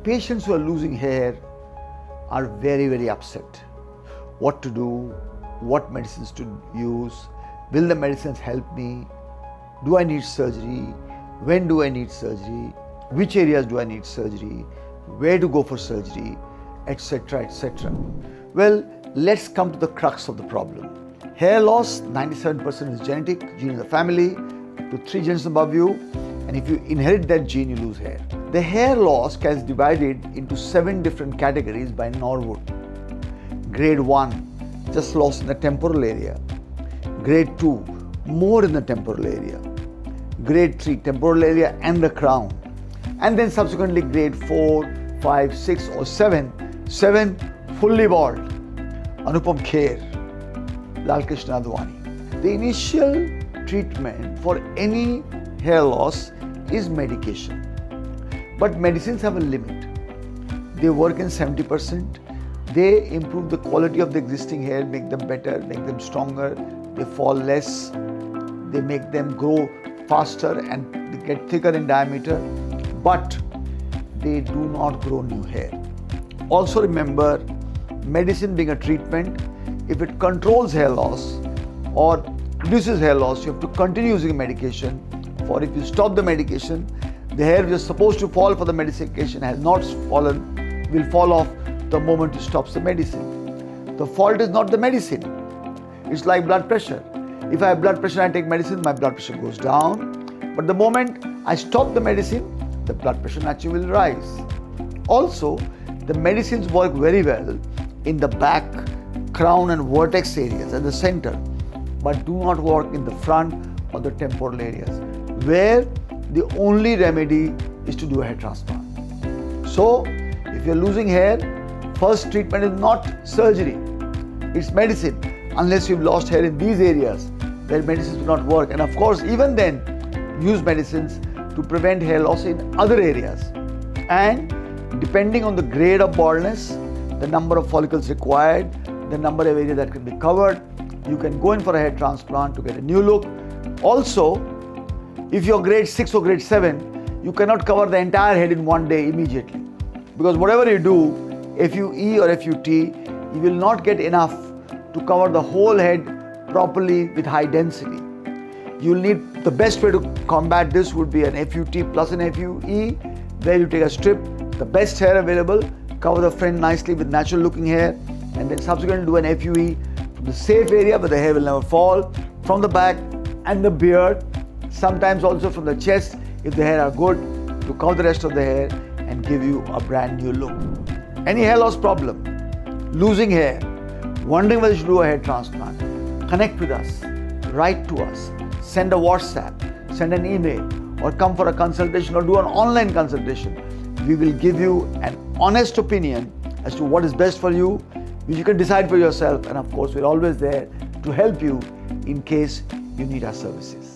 Patients who are losing hair are very, very upset. What to do, what medicines to use, will the medicines help me, do I need surgery, when do I need surgery, which areas do I need surgery, where to go for surgery, etc., etc. Well, let's come to the crux of the problem. Hair loss, 97% is genetic, gene in the family, to 3 genes above you, and if you inherit that gene, you lose hair. The hair loss is divided into 7 different categories by Norwood. Grade 1, just loss in the temporal area. Grade 2, more in the temporal area. Grade 3, temporal area and the crown. And then subsequently grade 4, 5, 6 or 7. 7, fully bald. Anupam Kher, Lal Krishna Advani. The initial treatment for any hair loss is medication. But medicines have a limit. They work in 70%. They improve the quality of the existing hair, make them better, make them stronger. They fall less. They make them grow faster and they get thicker in diameter. But they do not grow new hair. Also remember, medicine being a treatment, if it controls hair loss or reduces hair loss, you have to continue using medication. For if you stop the medication, the hair which is supposed to fall for the medication has not fallen, will fall off the moment you stop the medicine. The fault is not the medicine. It's like blood pressure. If I have blood pressure and I take medicine, my blood pressure goes down. But the moment I stop the medicine, the blood pressure naturally will rise. Also, the medicines work very well in the back, crown and vertex areas at the center, but do not work in the front or the temporal areas, where the only remedy is to do a hair transplant. So, if you're losing hair, first treatment is not surgery, it's medicine, unless you've lost hair in these areas where medicines do not work. And of course, even then, use medicines to prevent hair loss in other areas. And depending on the grade of baldness, the number of follicles required, the number of areas that can be covered, you can go in for a hair transplant to get a new look. Also, if you're grade 6 or grade 7, you cannot cover the entire head in one day immediately. Because whatever you do, FUE or FUT, you will not get enough to cover the whole head properly with high density. You'll need, the best way to combat this would be an FUT plus an FUE, where you take a strip, the best hair available, cover the front nicely with natural looking hair, and then subsequently do an FUE from the safe area where the hair will never fall, from the back and the beard, sometimes also from the chest if the hair are good, to cover the rest of the hair and give you a brand new look. Any hair loss problem, losing hair, wondering whether you should do a hair transplant, connect with us, write to us, send a WhatsApp, send an email, or come for a consultation or do an online consultation. We will give you an honest opinion as to what is best for you, which you can decide for yourself. And of course, we're always there to help you in case you need our services.